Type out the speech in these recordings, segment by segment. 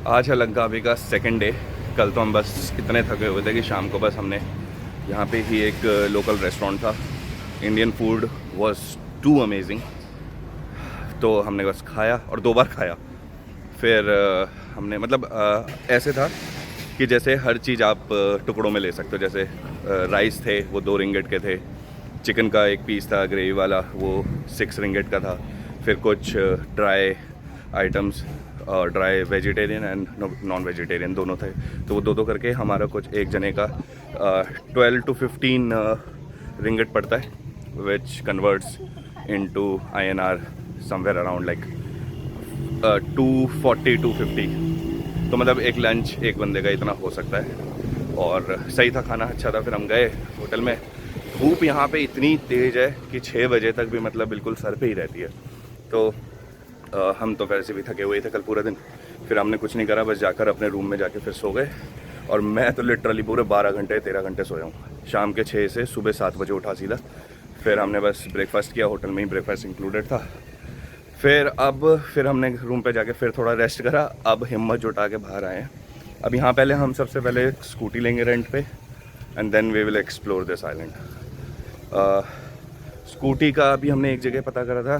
आज है लंकावी का सेकंड डे। कल तो हम बस इतने थके हुए थे कि शाम को बस हमने यहाँ पे ही एक लोकल रेस्टोरेंट था, Indian food was too amazing, तो हमने बस खाया और 2 बार खाया। फिर हमने मतलब ऐसे था कि जैसे हर चीज़ आप टुकड़ों में ले सकते हो। जैसे राइस थे वो 2 रिंगेट के थे, चिकन का एक पीस था ग्रेवी वाला वो 6 रिंगेट का था, फिर कुछ ड्राई आइटम्स और dry vegetarian and non vegetarian दोनों थे, तो वो 2-2 करके हमारा कुछ एक जने का 12 to 15 रिंगेट पड़ता है, which converts into INR somewhere around like 240 to 50। तो मतलब एक लंच एक बंदे का इतना हो सकता है और सही था, खाना अच्छा था। फिर हम गए होटल में। धूप यहाँ पे इतनी तेज़ है कि 6 बजे तक भी मतलब बिल्कुल सर पे ही रहती है। तो हम तो वैसे भी थके हुए थे कल पूरा दिन। फिर हमने कुछ नहीं करा, बस जाकर अपने रूम में जाके फिर सो गए। और मैं तो लिटरली पूरे 12 घंटे 13 घंटे सोया हूँ, शाम के 6 से सुबह 7 बजे उठा सीधा। फिर हमने बस ब्रेकफास्ट किया, होटल में ही ब्रेकफास्ट इंक्लूडेड था। फिर हमने रूम पे जाके फिर थोड़ा रेस्ट करा। अब हिम्मत जुटा के बाहर आए हैं। अब यहाँ पहले हम सबसे पहले स्कूटी लेंगे रेंट पे and then we will explore this island. Scooty का अभी हमने एक जगह पता करा था,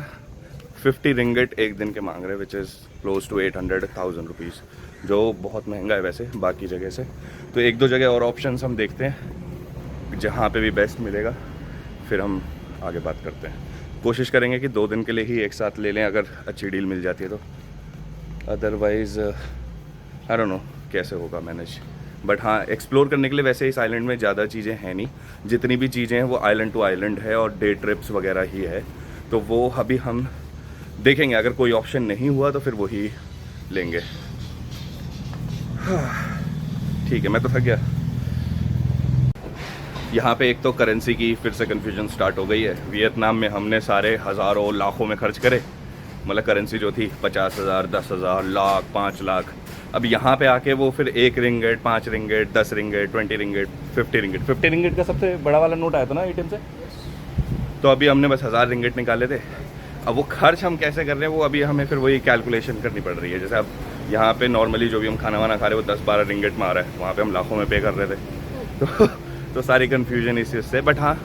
50 रिंगेट एक दिन के मांग रहे, which is close to 800,000 rupees, जो बहुत महंगा है वैसे बाकी जगह से। तो 1-2 जगह और ऑप्शंस हम देखते हैं, जहाँ पे भी बेस्ट मिलेगा फिर हम आगे बात करते हैं। कोशिश करेंगे कि 2 दिन के लिए ही एक साथ ले लें अगर अच्छी डील मिल जाती है तो, अदरवाइज़ आई डोंट नो कैसे होगा मैनेज। बट हाँ, एक्सप्लोर करने के लिए वैसे इस आइलैंड में ज़्यादा चीज़ें हैं नहीं, जितनी भी चीज़ें हैं वो आइलैंड टू आइलैंड है और डे ट्रिप्स वगैरह ही है। तो वो अभी हम देखेंगे, अगर कोई ऑप्शन नहीं हुआ तो फिर वही लेंगे। ठीक है, मैं तो थक गया। यहाँ पे एक तो करेंसी की फिर से कन्फ्यूजन स्टार्ट हो गई है। वियतनाम में हमने सारे हज़ारों लाखों में खर्च करे, मतलब करेंसी जो थी 50,000, 10,000, लाख, 5 लाख। अब यहाँ पे आके वो फिर 1 ringgit, 5 ringgit, 10 ringgit, 20 ringgit, 50 ringgit. 50 ringgit का सबसे बड़ा वाला नोट आया था ना ATM से। तो अभी हमने बस 1000 रिंगेट निकाले थे। अब वो खर्च हम कैसे कर रहे हैं वो अभी हमें फिर वही कैलकुलेशन करनी पड़ रही है। जैसे अब यहाँ पे नॉर्मली जो भी हम खाना वाना खा रहे हैं वो 10-12 रिंगेट में आ रहा है, वहाँ पे हम लाखों में पे कर रहे थे। तो सारी कन्फ्यूजन इस चीज़ से। बट हाँ,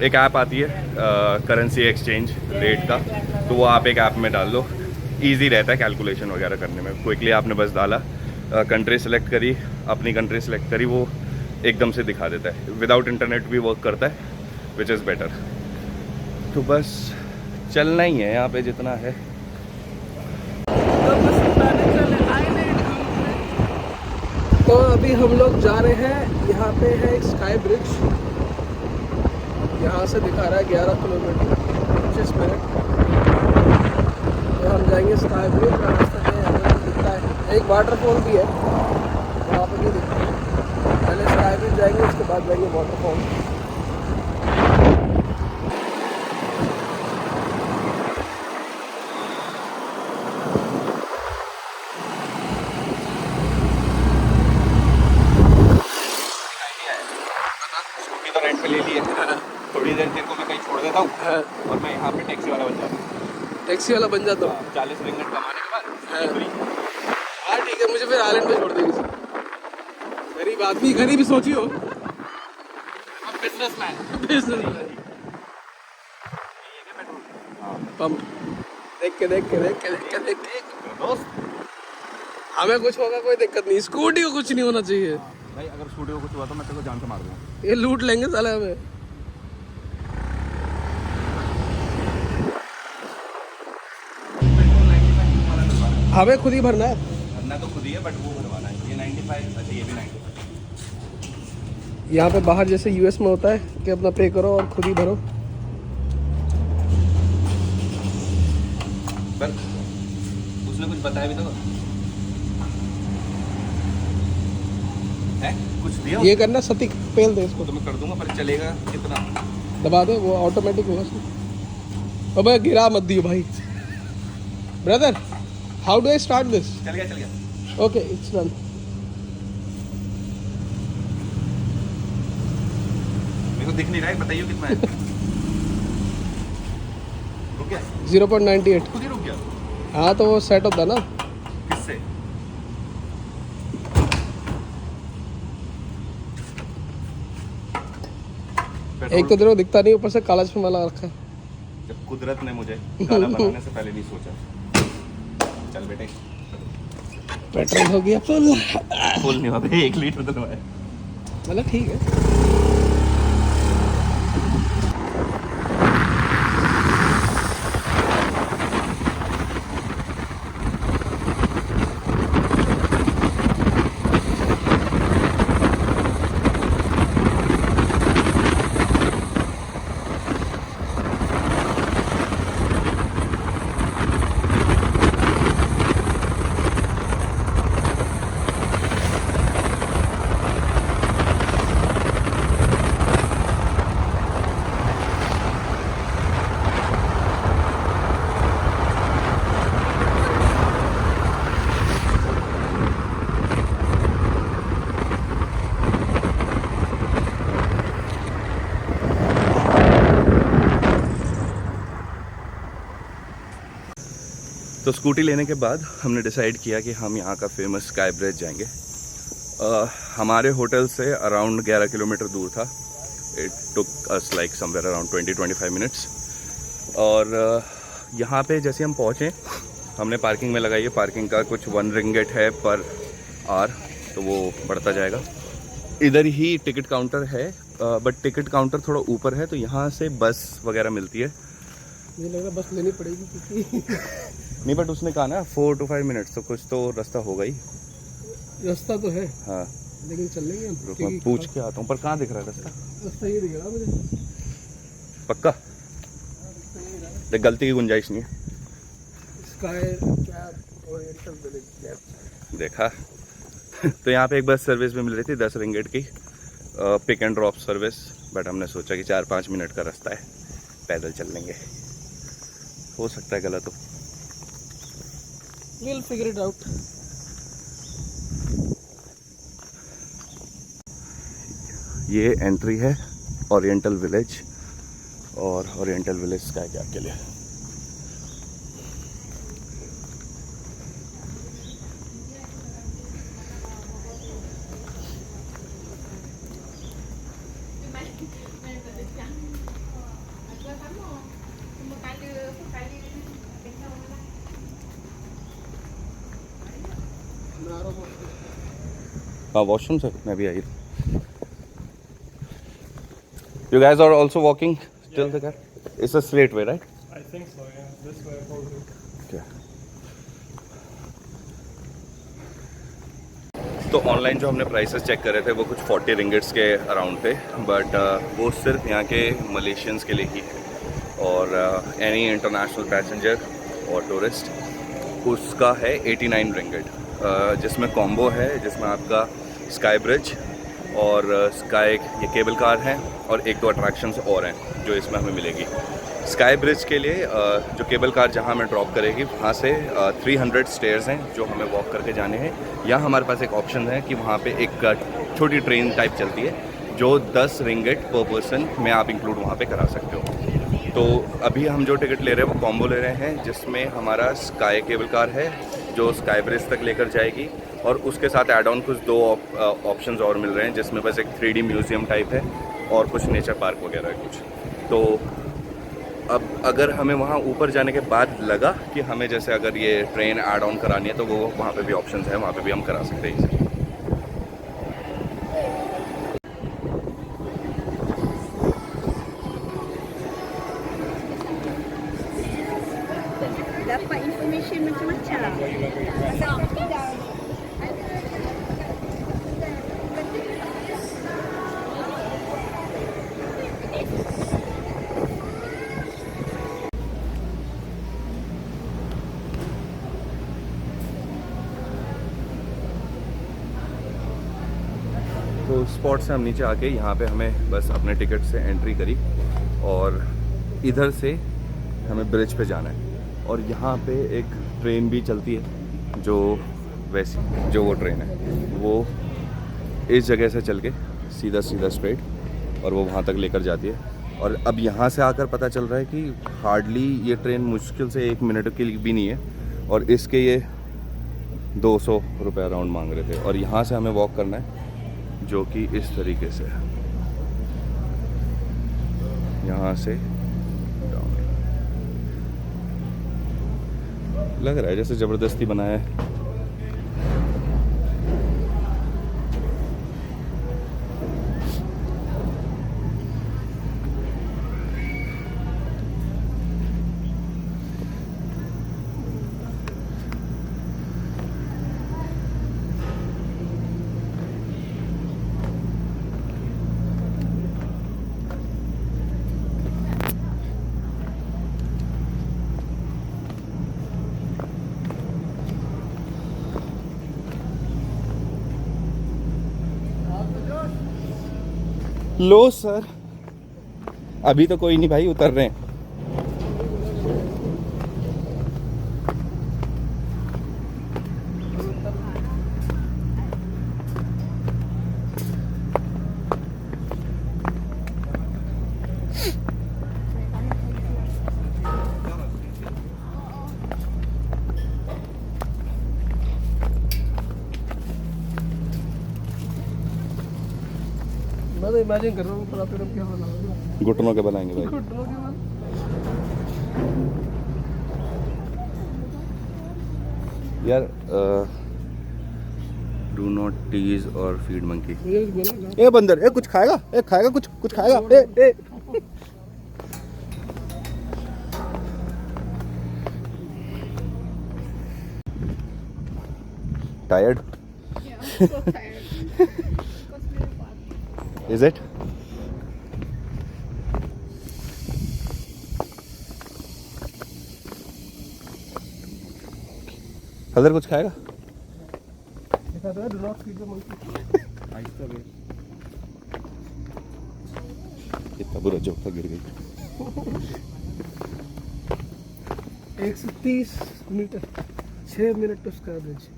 एक ऐप आती है करेंसी एक्सचेंज रेट का, तो वो आप एक ऐप में डाल दो, ईजी रहता है कैलकुलेशन वगैरह करने में। क्विकली आपने बस डाला, कंट्री सेलेक्ट करी, अपनी कंट्री सेलेक्ट करी, वो एकदम से दिखा देता है। विदाउट इंटरनेट भी वर्क करता है, विच इज़ बेटर। तो बस चलना ही है यहाँ पे जितना है। तो अभी हम लोग जा रहे हैं, यहाँ पे है एक स्काई ब्रिज, यहाँ से दिखा रहा है 11 किलोमीटर 25 मिनट। तो हम जाएंगे स्काई ब्रिज, रास्ते में दिखता है एक वाटरफॉल भी है वहाँ पे भी दिखता है। पहले स्काई ब्रिज जाएंगे, उसके बाद जाएंगे वाटरफॉल। थोड़ी देर तेरे को मैं कहीं छोड़ देता हूँ और मैं यहाँ पे टैक्सी वाला बन जाता हूँ। टैक्सी वाला बन जाता हूँ 40 रिंगट कमाने के बाद। हाँ ठीक है, मुझे फिर आइलैंड पे छोड़ देंगे। गरीब आदमी, गरीब ही सोचियो, बिजनेसमैन। पंप देख के दोस्त हमें कुछ होगा कोई दिक्कत नहीं, स्कूटी को कुछ नहीं होना चाहिए भाई, अगर स्कूटी को कुछ हुआ तो मैं तेरे को जान से मार दूँगा। ये लूट लेंगे साले हमें। हमें खुद ही भरना है, भरना तो खुद ही है बट वो भरवाना है। ये 95, अच्छा ये भी 95। यहाँ पे बाहर जैसे US में होता है कि अपना पे करो और खुद ही भरो। पर उसने कुछ बताया भी तो है, कुछ दिया ये करना सती पेल दे इसको, तो मैं कर दूंगा, पर चलेगा कितना? दबा दे, वो ऑटोमेटिक होगा उसमें। अबे गिरा मत दियो भाई। Brother, how do I start this? चल गया। Okay, it's done. मेरे को दिख नहीं रहा है, बताइए कितना है। रुक गया 0.98। खुद ही रुक गया। हाँ तो वो सेट होता ना। किससे? एक तो तेरे को दिखता नहीं, ऊपर से काला चश्मा लगा रखा है। जब कुदरत ने मुझे काला बनाने से पहले नहीं सोचा। चल बेटे, पेट्रोल हो गया फुल। फुल नहीं हुआ, 1 लीटर डलवाया। मतलब ठीक है। तो स्कूटी लेने के बाद हमने डिसाइड किया कि हम यहाँ का फेमस स्काई ब्रिज जाएंगे। हमारे होटल से अराउंड 11 किलोमीटर दूर था। It took us like somewhere around 20-25 minutes. और यहाँ पे जैसे हम पहुँचे, हमने पार्किंग में लगाई है। पार्किंग का कुछ 1 रिंगेट है पर आवर, तो वो बढ़ता जाएगा। इधर ही टिकट काउंटर है, बट टिकट काउंटर थोड़ा ऊपर है, तो यहाँ से बस वगैरह मिलती है। मुझे लग रहा है बस लेनी पड़ेगी क्योंकि नहीं, बट उसने कहा ना 4 to 5 मिनट्स, तो कुछ तो रास्ता होगा ही। रास्ता तो है, हाँ, लेकिन चल लेंगे हम। रुक मैं पूछ के आता हूँ, पर कहाँ दिख रहा है रास्ता? रास्ता ये दिख रहा मुझे पक्का? देख, गलती की गुंजाइश नहीं है। Sky cab oriental village cab देखा। तो यहाँ पे एक बस सर्विस भी मिल रही थी 10 रिंगेट की, pick and drop service. But हमने सोचा कि 4-5 मिनट का रास्ता है, पैदल चल लेंगे, हो सकता है गलत हो। We'll figure it out. ये एंट्री है ओरिएंटल विलेज, और ओरिएंटल विलेज स्काई कैब के लिए। हाँ, वॉशरूम से मैं भी आई। You guys are also walking till the car? It's a straight way, right? I think so, yeah. This way probably. Okay. तो ऑनलाइन जो हमने प्राइसेस चेक करे थे वो कुछ 40 रिंगिट्स के अराउंड थे, बट वो सिर्फ यहाँ के मलेशियंस के लिए ही है। और एनी इंटरनेशनल पैसेंजर और टूरिस्ट उसका है 89 रिंगिट, जिसमें कॉम्बो है, जिसमें आपका स्काई ब्रिज और स्काई ये केबल कार है, और 1-2 अट्रैक्शंस और हैं जो इसमें हमें मिलेगी। स्काई ब्रिज के लिए जो केबल कार जहाँ हमें ड्रॉप करेगी, वहाँ से 300 स्टेयर्स हैं जो हमें वॉक करके जाने हैं। या हमारे पास एक ऑप्शन है कि वहाँ पे एक छोटी ट्रेन टाइप चलती है जो 10 रिंगिट पर पर्सन में आप इंक्लूड वहाँ पे करा सकते हो। तो अभी हम जो टिकट ले रहे हैं वो कॉम्बो ले रहे हैं, जिसमें हमारा स्काई केबल कार है जो स्काई ब्रिज तक लेकर जाएगी, और उसके साथ ऐड ऑन कुछ 2 ऑप्शंस और मिल रहे हैं, जिसमें बस एक 3D म्यूज़ियम टाइप है और कुछ नेचर पार्क वगैरह है कुछ। तो अब अगर हमें वहाँ ऊपर जाने के बाद लगा कि हमें जैसे अगर ये ट्रेन ऐड ऑन करानी है, तो वो वहाँ पे भी ऑप्शंस है, वहाँ पे भी हम करा सकते हैं इसे। Dapat information macam-macam. तो स्पॉट से हम नीचे आके यहाँ पे हमें बस अपने टिकट से एंट्री करी, और इधर से हमें ब्रिज पे जाना है। और यहाँ पे एक ट्रेन भी चलती है जो वैसी जो वो ट्रेन है वो इस जगह से चल के सीधा स्ट्रेट, और वो वहाँ तक लेकर जाती है। और अब यहाँ से आकर पता चल रहा है कि हार्डली ये ट्रेन मुश्किल से 1 मिनट के लिए भी नहीं है, और इसके ये 200 रुपये अराउंड मांग रहे थे। और यहाँ से हमें वॉक करना है, जो कि इस तरीके से है। यहाँ से डाउन। लग रहा है जैसे जबरदस्ती बनाया है। लो सर, अभी तो कोई नहीं भाई, उतर रहे हैं। मैं तो इमेजिन कर रहा हूँ पूरा फिल्म क्या होना होगा। घुटनों के बनाएंगे भाई। घुटनों के बाद यार डू नॉट टीज और फीड मंकी। मुझे कुछ बोला ना। ए बंदर, ए कुछ खाएगा, ए खाएगा, कुछ खाएगा, ए tired Yeah, I'm so tired. Because we're far. Is it? हदर कुछ खाएगा? लिखा था do not feed the monkey. कितना बुरा जोक था, गिर गई। 130 metre, 6 minute to square bridge.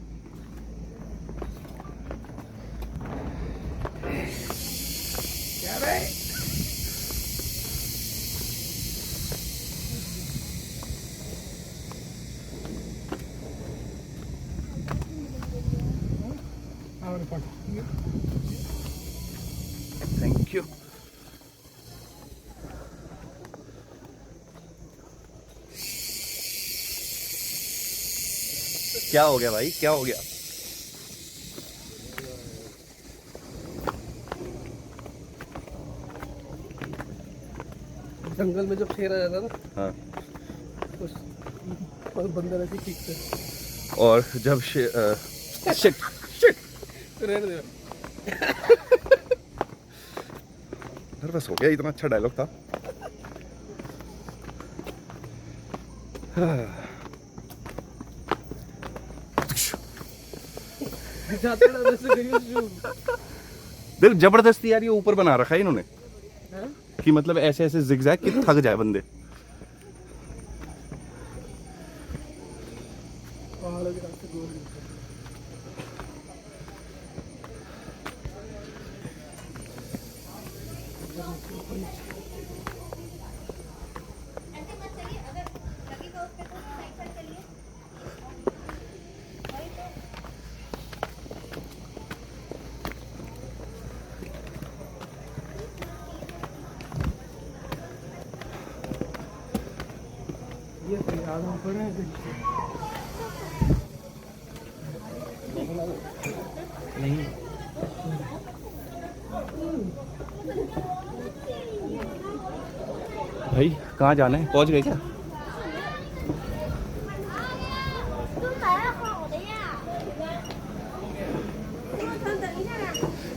क्या रे? Thank you. क्या हो गया भाई, क्या हो गया? जंगल में जब शेर आ जाता है ना, हाँ, तो बंदर ऐसे खींचते हैं। और जब शिट रहने दे। नर्वस हो गया, इतना अच्छा डायलॉग था। जाते ना वैसे करियो शू। देख जबरदस्ती यार, ये ऊपर बना रखा है इन्होंने हैं? कि मतलब ऐसे ऐसे जिगजैग कि थक जाए बंदे। पहाड़ों के रास्ते गोल गोल। ये तो याद हो पड़े हैं देखिए। भाई कहाँ जाना है, पहुँच गए क्या?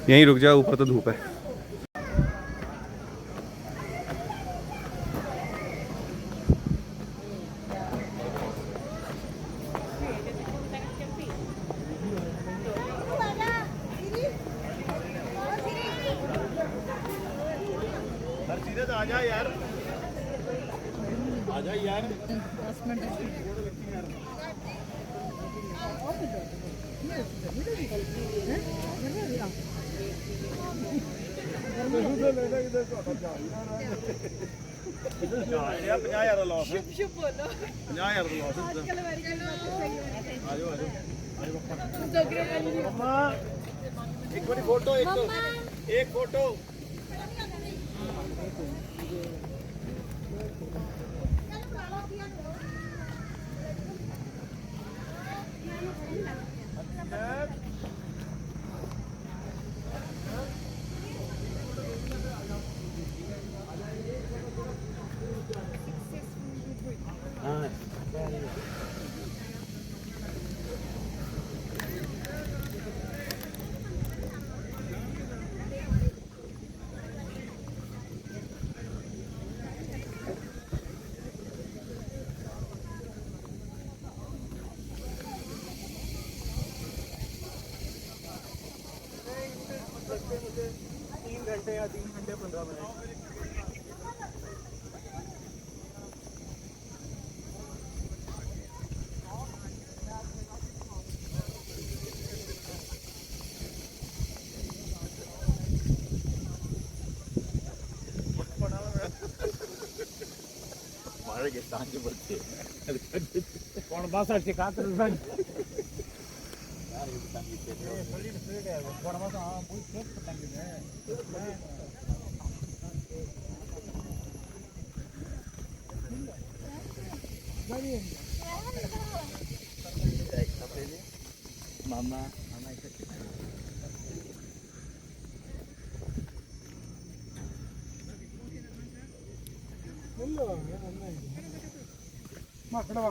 यहीं रुक जाओ, ऊपर तो धूप है। पे मुझे 3 घंटे या 3 घंटे 15 मिनट। ಮಳೆಗೆ ಸಾಂಜೆ ಬರ್ತೀವಿ कौन बात है कातर बन ಯಾರು ಇದು ತಂಗಿದ್ದೆ solid speed है कौन बात हां बहुत तेज पतंग है ಮಾಮ माकडवा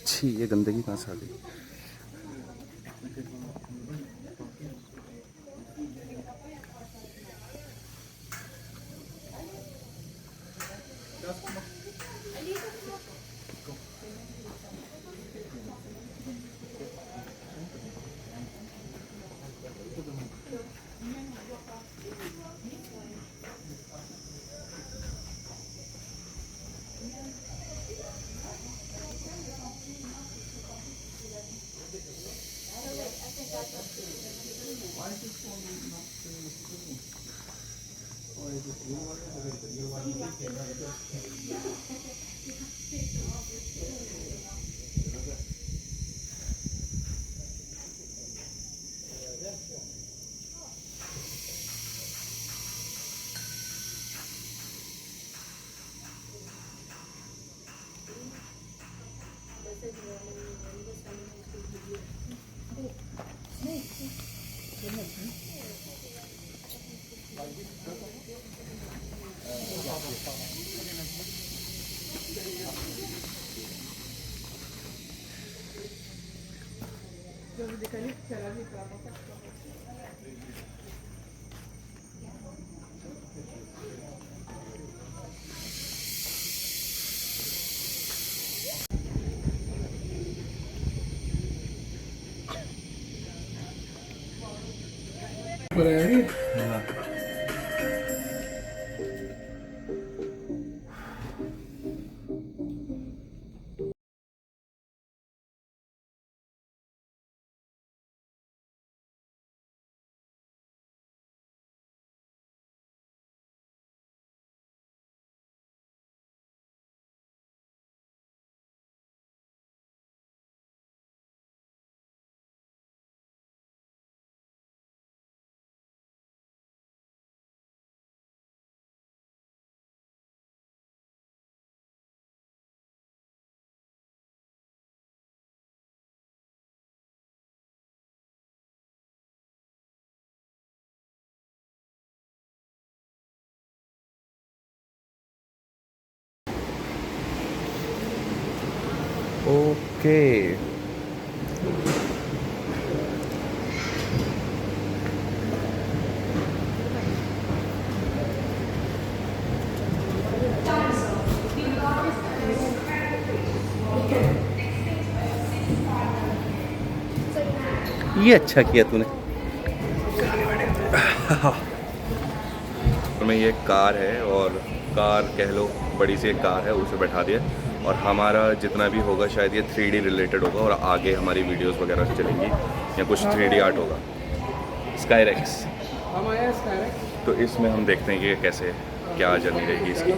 छी, ये गंदगी कहाँ से आ गई? ओके ये अच्छा किया तूने। तो में ये कार है और कार कह लो बड़ी सी एक कार है, उसे बैठा दिया और हमारा जितना भी होगा शायद ये 3D रिलेटेड होगा और आगे हमारी वीडियोस वगैरह चलेंगी या कुछ 3D आर्ट होगा। स्काईरेक्स हम आए हैं स्काईरेक्स। तो इसमें हम देखते हैं कि कैसे क्या जर्नी रहेगी इसकी।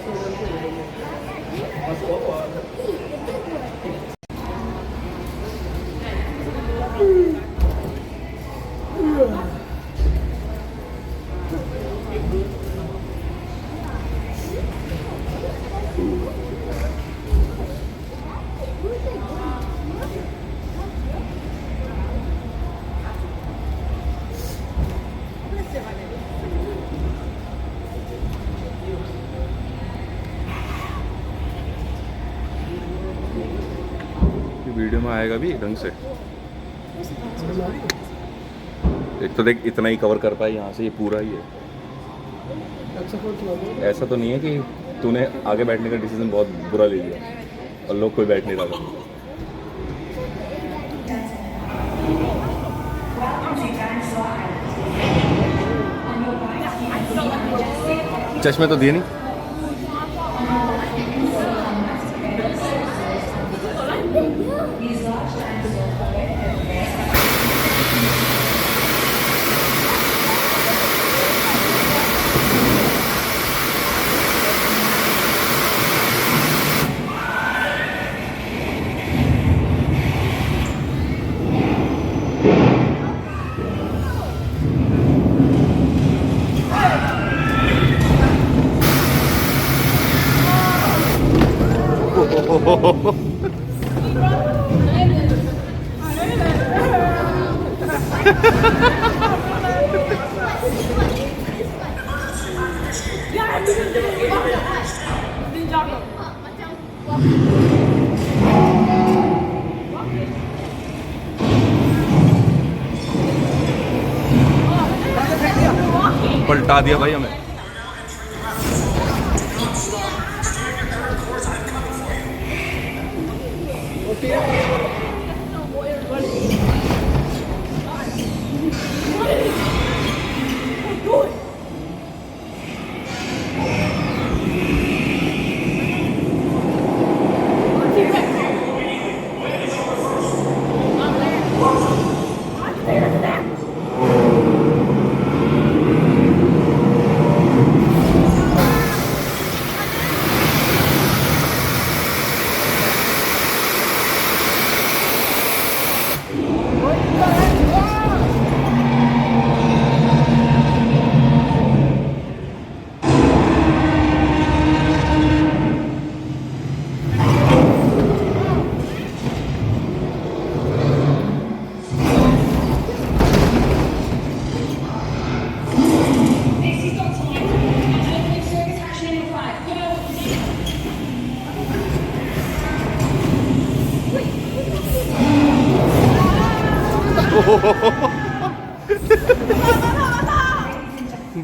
वीडियो में आएगा भी ढंग से। एक तो देख इतना ही कवर कर पाए यहाँ से, ये पूरा ही है। अच्छा कोई प्रॉब्लम ऐसा तो नहीं है कि तूने आगे बैठने का डिसीजन बहुत बुरा ले लिया और लोग कोई बैठ नहीं रहा था। चश्मे तो दिए नहीं। पलटा दिया भाई हमें।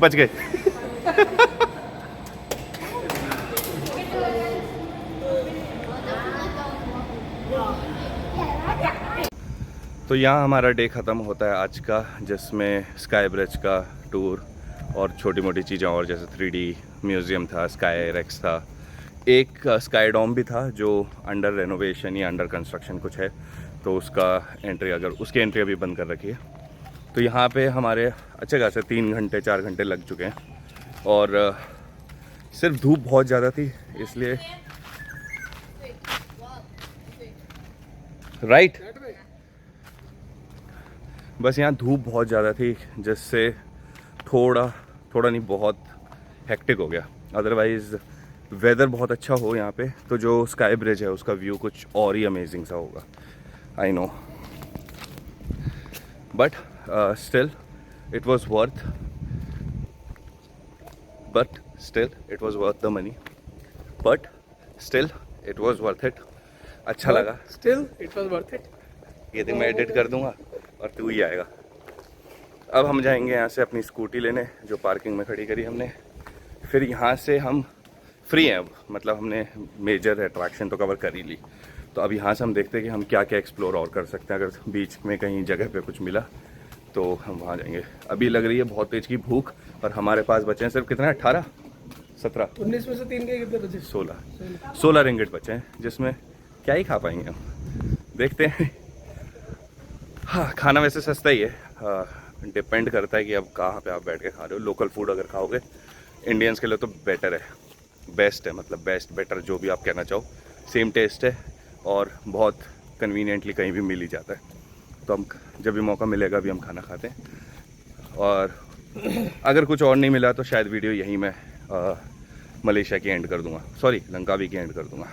बच गए। तो यहाँ हमारा डे ख़त्म होता है आज का, जिसमें स्काई ब्रिज का टूर और छोटी मोटी चीज़ें और जैसे 3D म्यूज़ियम था, स्काईरेक्स था, एक स्काई डोम भी था जो अंडर रेनोवेशन या अंडर कंस्ट्रक्शन कुछ है, तो उसका एंट्री उसकी एंट्री अभी बंद कर रखी है। तो यहाँ पे हमारे अच्छे खासे 3 घंटे 4 घंटे लग चुके हैं और सिर्फ धूप बहुत ज़्यादा थी इसलिए राइट बस यहाँ धूप बहुत ज़्यादा थी जिससे थोड़ा नहीं बहुत हेक्टिक हो गया। अदरवाइज़ वेदर बहुत अच्छा हो यहाँ पे तो जो स्काई ब्रिज है उसका व्यू कुछ और ही अमेजिंग सा होगा। I know but still it was worth the money, but still it was worth it। अच्छा लगा। Still it was worth it. ये दिन मैं एडिट कर दूंगा और तू ही आएगा। अब हम जाएंगे यहाँ से अपनी स्कूटी लेने जो पार्किंग में खड़ी करी हमने। फिर यहाँ से हम फ्री हैं अब, मतलब हमने मेजर अट्रैक्शन तो कवर कर ही ली। तो अब यहाँ से हम देखते हैं कि हम क्या क्या एक्सप्लोर और कर सकते हैं। अगर बीच में कहीं जगह पे कुछ मिला तो हम वहाँ जाएंगे। अभी लग रही है बहुत तेज की भूख और हमारे पास बचे हैं सिर्फ कितना, 18 17 19 में से 3 के कितने बचे? 16 रिंगिट बचे हैं, जिसमें क्या ही खा पाएंगे हम, देखते हैं। हाँ, खाना वैसे सस्ता ही है, डिपेंड करता है कि अब कहाँ पे आप बैठ के खा रहे हो। लोकल फूड अगर खाओगे इंडियंस के लिए तो बेटर है, बेस्ट है, मतलब बेस्ट बेटर जो भी आप कहना चाहो, सेम टेस्ट है और बहुत कन्वीनियंटली कहीं भी मिल ही जाता है। तो हम जब भी मौका मिलेगा अभी हम खाना खाते हैं। और अगर कुछ और नहीं मिला तो शायद वीडियो यहीं मैं मलेशिया की एंड कर दूंगा, सॉरी लंकावी की एंड कर दूंगा।